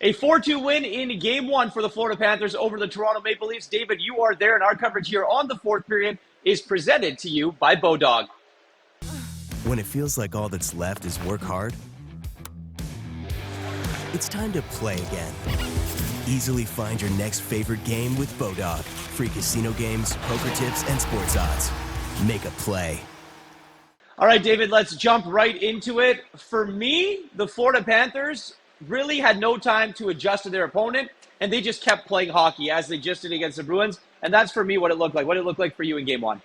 A 4-2 win in Game 1 for the Florida Panthers over the Toronto Maple Leafs. David, you are there, and our coverage here on the fourth period is presented to you by Bodog. When it feels like all that's left is work hard, it's time to play again. Easily find your next favorite game with Bodog. Free casino games, poker tips, and sports odds. Make a play. All right, David, let's jump right into it. For me, the Florida Panthers really had no time to adjust to their opponent, and they just kept playing hockey as they just did against the Bruins. And that's, for me, what it looked like. What did it look like for you in Game 1?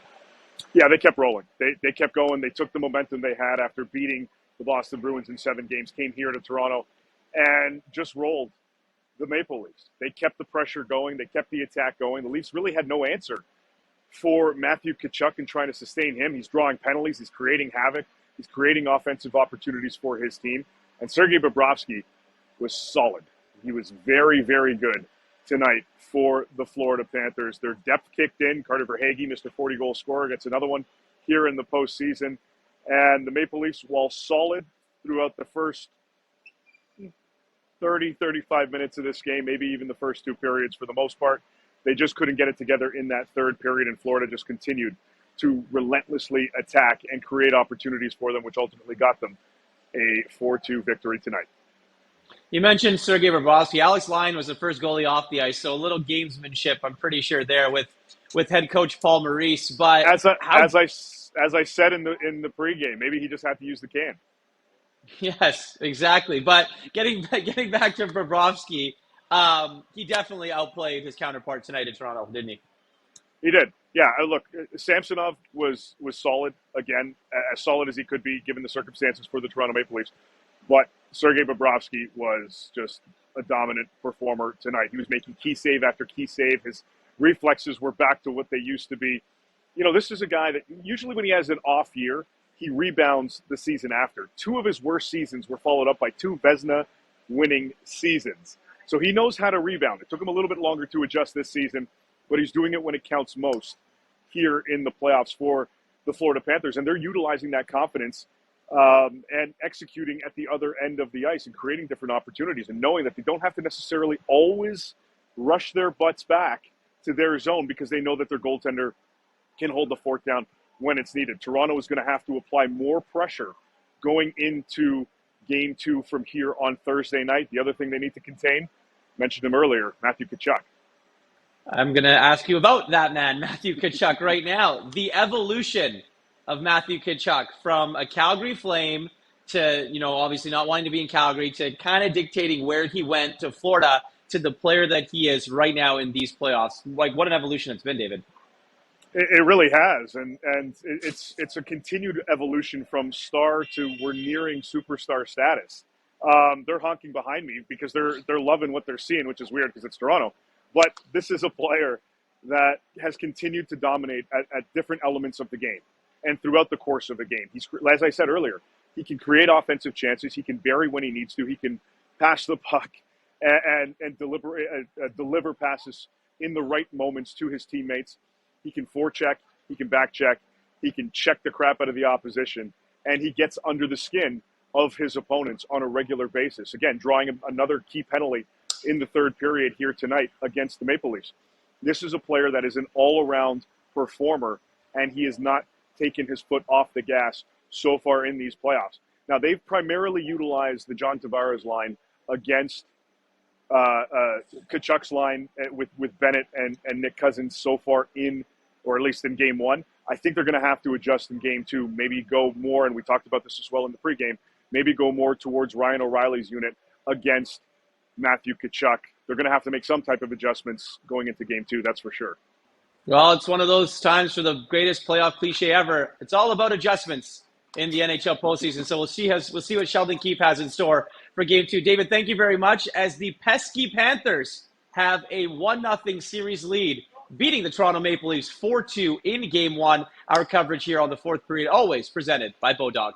Yeah, they kept rolling. They kept going. They took the momentum they had after beating the Boston Bruins in 7 games, came here to Toronto, and just rolled the Maple Leafs. They kept the pressure going. They kept the attack going. The Leafs really had no answer for Matthew Tkachuk in trying to sustain him. He's drawing penalties. He's creating havoc. He's creating offensive opportunities for his team. And Sergei Bobrovsky was solid. He was very, very good tonight for the Florida Panthers. Their depth kicked in. Carter Verhaeghe, Mr. 40-goal scorer, gets another one here in the postseason. And the Maple Leafs, while solid throughout the first 30, 35 minutes of this game, maybe even the first 2 periods for the most part, they just couldn't get it together in that third period, and Florida just continued to relentlessly attack and create opportunities for them, which ultimately got them a 4-2 victory tonight. You mentioned Sergei Bobrovsky. Alex Lyon was the first goalie off the ice, so a little gamesmanship, I'm pretty sure, there with head coach Paul Maurice. But as I said in the pregame, maybe he just had to use the can. Yes, exactly. But getting back to Bobrovsky, he definitely outplayed his counterpart tonight in Toronto, didn't he? He did. Yeah, look, Samsonov was solid, again, as solid as he could be given the circumstances for the Toronto Maple Leafs. But Sergei Bobrovsky was just a dominant performer tonight. He was making key save after key save. His reflexes were back to what they used to be. You know, this is a guy that usually when he has an off year, he rebounds the season after. 2 of his worst seasons were followed up by 2 Vezina-winning seasons. So he knows how to rebound. It took him a little bit longer to adjust this season, but he's doing it when it counts most here in the playoffs for the Florida Panthers. And they're utilizing that confidence and executing at the other end of the ice and creating different opportunities and knowing that they don't have to necessarily always rush their butts back to their zone because they know that their goaltender can hold the fort down when it's needed. Toronto is going to have to apply more pressure going into Game 2 from here on Thursday night. The other thing they need to contain, mentioned him earlier, Matthew Tkachuk. I'm going to ask you about that man, Matthew Tkachuk, right now. The evolution of Matthew Tkachuk from a Calgary Flame to, obviously not wanting to be in Calgary, to kind of dictating where he went to Florida, to the player that he is right now in these playoffs. Like, what an evolution it's been, David. It really has, and it's a continued evolution from star to we're nearing superstar status. They're honking behind me because they're loving what they're seeing, which is weird because it's Toronto. But this is a player that has continued to dominate at different elements of the game and throughout the course of the game. He's, as I said earlier, he can create offensive chances. He can bury when he needs to. He can pass the puck and deliver passes in the right moments to his teammates. He can forecheck, he can backcheck, he can check the crap out of the opposition, and he gets under the skin of his opponents on a regular basis. Again, drawing another key penalty in the third period here tonight against the Maple Leafs. This is a player that is an all-around performer, and he has not taken his foot off the gas so far in these playoffs. Now, they've primarily utilized the John Tavares line against Tkachuk's line with Bennett and Nick Cousins so far or at least in Game 1. I think they're going to have to adjust in Game 2, maybe go more, and we talked about this as well in the pregame, maybe go more towards Ryan O'Reilly's unit against Matthew Tkachuk. They're going to have to make some type of adjustments going into Game 2, that's for sure. Well, it's one of those times for the greatest playoff cliche ever. It's all about adjustments in the NHL postseason. So we'll see what Sheldon Keefe has in store for Game 2. David, thank you very much. As the pesky Panthers have a 1-0 series lead, beating the Toronto Maple Leafs 4-2 in Game 1. Our coverage here on the fourth period, always presented by Bodog.